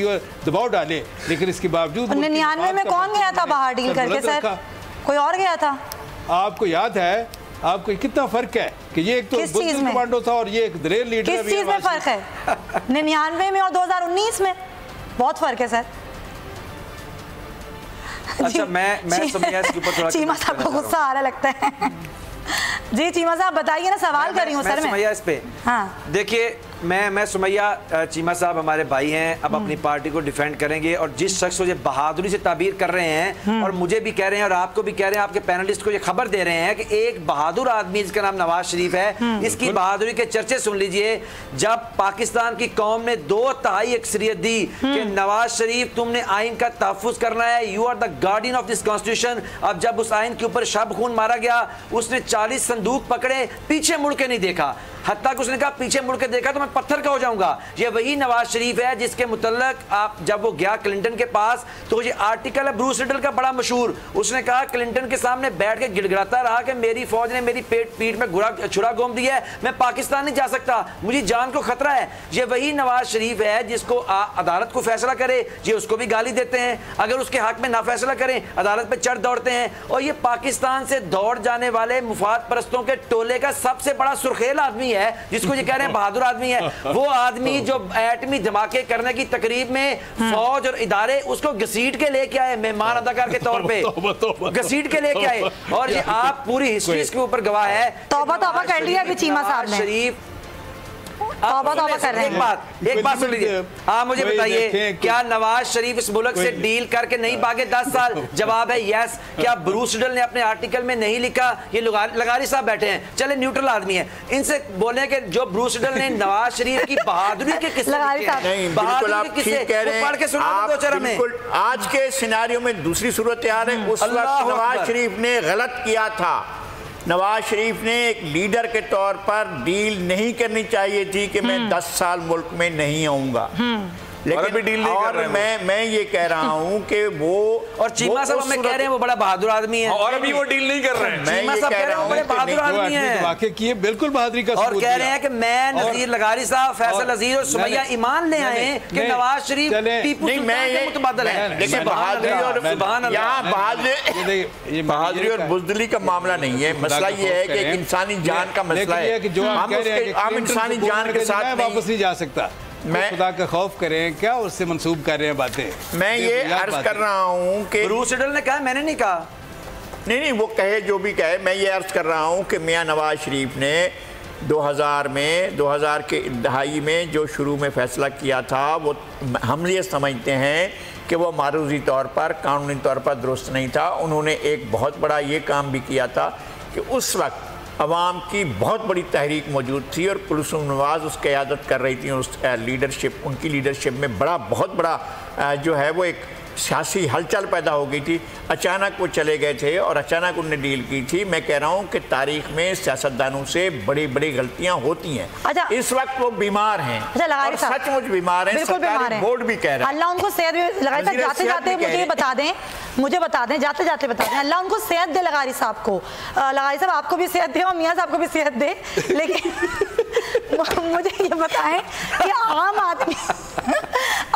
होती है दबाव डाले, लेकिन इसके बावजूद 99 में कौन गया था बाहर डील करके सर? कोई और गया था? आपको याद है आपको कितना फर्क है कि ये एक तो बुजुर्ग कमांडो था और ये एक दलेर लीडर है। किस चीज में फर्क है 99 में और 2019 में? बहुत फर्क है सर। अच्छा मैं सुमैया इसके ऊपर थोड़ा चीमा साहब को गुस्सा आ रहा लगता है। जी चीमा साहब बताइए ना, सवाल कर रही हूँ सर मैं सुमैया इस पे। हाँ देखिए मैं सुमैया, चीमा साहब हमारे भाई हैं, अब अपनी पार्टी को डिफेंड करेंगे और जिस शख्स को ये बहादुरी से ताबीर कर रहे हैं और मुझे भी कह रहे हैं और आपको भी कह रहे हैं, आपके पैनलिस्ट को ये खबर दे रहे हैं कि एक बहादुर आदमी जिसका नाम नवाज शरीफ है, इसकी बहादुरी के चर्चे सुन लीजिए। जब पाकिस्तान की कौम ने 2/3 अक्सरियत दी कि नवाज शरीफ तुमने आइन का तहफ़्फ़ुज़ करना है, you are the guardian of this constitution. अब जब उस आइन के ऊपर शब खून मारा गया, उसने 40 संदूक पकड़े, पीछे मुड़ के नहीं देखा। हत्ता कि उसने कहा पीछे मुड़ के देखा तो मैं पत्थर का हो जाऊंगा। ये वही नवाज शरीफ है जिसके मुतल्लक आप जब वो गया क्लिंटन के पास तो ये आर्टिकल है ब्रूस रिडल का बड़ा मशहूर, उसने कहा क्लिंटन के सामने बैठ के गिड़गिड़ाता रहा कि मेरी फौज ने मेरी पीठ में छुरा घोंप दिया है, मैं पाकिस्तान नहीं जा सकता, मुझे जान को खतरा है। ये वही नवाज शरीफ है जिसको अदालत को फैसला करे ये उसको भी गाली देते हैं, अगर उसके हक में ना फैसला करें अदालत पर चढ़ दौड़ते हैं। और ये पाकिस्तान से दौड़ जाने वाले मुफाद परस्तों के टोले का सबसे बड़ा सुर्खेल आदमी है जिसको ये कह रहे हैं बहादुर आदमी है। वो आदमी जो एटमी धमाके करने की तकरीब में फौज और इदारे उसको घसीट के लेके आए, मेहमान अदाकार के तौर पे घसीट के लेके आए। और ये आप पूरी हिस्ट्री इसके ऊपर गवाह है। तौबा तौबा कर लिया अभी चीमा साहब ने। शरीफ तौबा तौबा कर रहे हैं। एक बात सुन लीजिए, हाँ मुझे बताइए क्या नवाज शरीफ इस मुल्क से डील करके नहीं भागे 10 साल? जवाब है यस। क्या ब्रूस रिडल ने अपने आर्टिकल में नहीं लिखा? ये लगारी साहब बैठे हैं, चले न्यूट्रल आदमी है, इनसे बोले कि जो ब्रूस रिडल ने नवाज शरीफ की बहादुरी के किस्से बहादुरी के किस्से पढ़ के सुना दो चरम में। आज के सिनेरियो में दूसरी सूरत याद है, उस वक्त नवाज शरीफ ने गलत किया था। नवाज शरीफ ने एक लीडर के तौर पर डील नहीं करनी चाहिए थी कि मैं 10 साल मुल्क में नहीं आऊंगा, लेकिन भी डील नहीं कर रहे हैं। मैं ये कह रहा हूँ कि वो और चीमा साहब हमें कह रहे हैं वो बड़ा बहादुर आदमी है और अभी वो डील नहीं कर रहे हैं। चीमा साहब कह रहे हैं वो बड़े बहादुर आदमी हैं, वाकई किए बिल्कुल बहादुरी का और कह रहे हैं कि मैं नज़ीर लगारी साहब, फैसल अजीज और सुमैया ईमान ले आए कि नवाज शरीफ टीपू सुल्तान के मुतबादल है। देखिए बहादुरी और बुज़दिली का मामला नहीं है, मसला ये है कि इंसानी जान का मसला है कि जो हम इंसानी जान के साथ वापस नहीं जा सकता। मैं खुदा का खौफ करें, क्या उससे मंसूब कर रहे हैं बातें। मैं ये अर्ज कर रहा हूँ कि ब्रूस रिडल ने कहा, मैंने नहीं कहा। नहीं वो कहे जो भी कहे, मैं ये अर्ज कर रहा हूँ कि मियाँ नवाज शरीफ ने 2000 के दहाई में जो शुरू में फैसला किया था वो हम ये समझते हैं कि वो मारूजी तौर पर कानूनी तौर पर दुरुस्त नहीं था। उन्होंने एक बहुत बड़ा ये काम भी किया था कि उस वक्त अवाम की बहुत बड़ी तहरीक मौजूद थी और कुलसूम नवाज उसकी क़यादत कर रही थी। उस लीडरशिप, उनकी लीडरशिप में बहुत बड़ा जो है वो एक सियासी हलचल पैदा हो गई थी। अचानक वो चले गए थे और अचानक उन्होंने डील की थी। मैं कह रहा हूँ कि तारीख में सियासतदानों से बड़ी बड़ी गलतियाँ होती हैं। अच्छा, इस वक्त वो बीमार हैं, सचमुच बीमार हैं, सरकारी बोर्ड भी कह रहा है। अल्लाह उनको सेहत लगारी साहब, जाते जाते मुझे बता दें जाते जाते बता दें, अल्लाह उनको सेहत दे लगारी साहब को। लगारी साहब आपको भी सेहत दे और मियाँ साहब को भी सेहत दे। लेकिन मुझे ये बताएं कि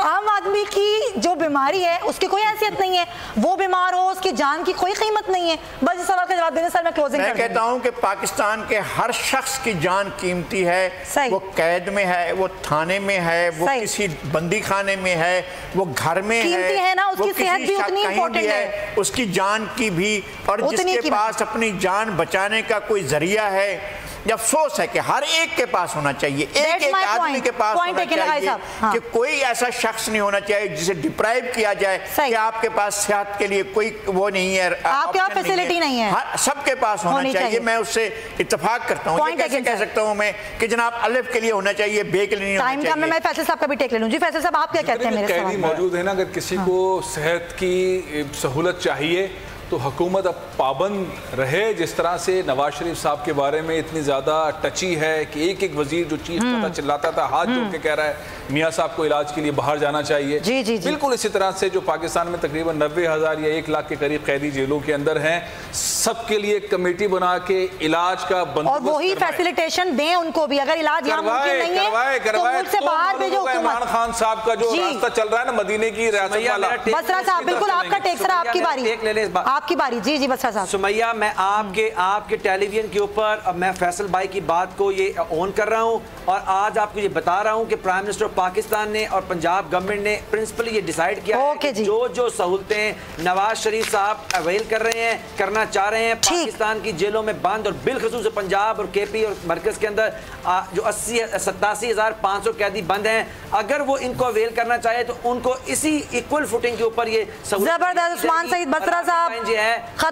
आम आदमी की जो बीमारी है उसकी कोई हैसियत नहीं है, वो बीमार हो उसकी जान की कोई कीमत नहीं है। बस इस सवाल का जवाब देने सर मैं क्लोजिंग मैं कहता हूं कि पाकिस्तान के हर शख्स की जान कीमती है। वो कैद में है, वो थाने में है, वो किसी बंदी खाने में है, वो घर में है ना, उसकी सेहत भी उतनी इंपॉर्टेंट है, उसकी जान की भी। और जिसके पास अपनी जान बचाने का कोई जरिया है, अफसोस है कि हर एक के पास होना चाहिए, एक आदमी के पास होना चाहिए कि कोई ऐसा शख्स नहीं होना चाहिए जिसे डिप्राइव किया जाए कि आपके पास सेहत के लिए कोई वो नहीं है, आपके पास फैसिलिटी नहीं है। सबके पास होना चाहिए। मैं उससे इत्तेफाक करता हूँ। कैसे कह सकता हूँ मैं कि जनाब अलिफ के लिए होना चाहिए, बे के लिए नहीं होना चाहिए। मैं फैसल साहब का भी टेक ले लूँ। जी फैसल साहब आप क्या कहते हैं? मेरे सवाल मौजूद है ना, अगर किसी को सेहत की सहूलत चाहिए तो हुकूमत अब पाबंद रहे। जिस तरह से नवाज शरीफ साहब के बारे में इतनी ज़्यादा टची है कि एक एक वजीर जो चीखता था चिल्लाता था, हाथ जोड़ के कह रहा है मियाँ साहब को इलाज के लिए बाहर जाना चाहिए। जी। बिल्कुल इसी तरह से जो पाकिस्तान में तकरीबन 90,000 या 1 लाख के करीब कैदी जेलों के अंदर हैं, सबके लिए कमेटी बना के इलाज का बंदोबस्त और वही फैसिलिटेशन दें उनको भी, अगर इलाज यहाँ मुमकिन नहीं है तो मुल्क से बाहर भेजो। इमरान खान साहब का जो रास्ता चल रहा है ना मदीने की रियासत वाला। बसरा साहब बिल्कुल आपका टेक सर, आपकी बारी, आपकी बारी। जी जी बसरा साहब। सुमैया, मैं आपके टेलीविजन के ऊपर अब मैं फैसल भाई की बात को ये ऑन कर रहा हूँ और आज आपको ये बता रहा हूँ कि प्राइम मिनिस्टर ऑफ पाकिस्तान ने और पंजाब गवर्नमेंट ने प्रिंसिपली ये डिसाइड किया है कि जो सहूलतें नवाज शरीफ साहब अवेल कर रहे हैं, करना चाह रहे हैं, पाकिस्तान की जेलों में बंद और बिलखसूस पंजाब और केपी और मरकज के अंदर जो 87,500 कैदी बंद हैं, अगर वो इनको अवेल करना चाहे तो उनको इसी इक्वल फुटिंग के ऊपर ये जबरदस्त। उस्मान सईद बसरा साहब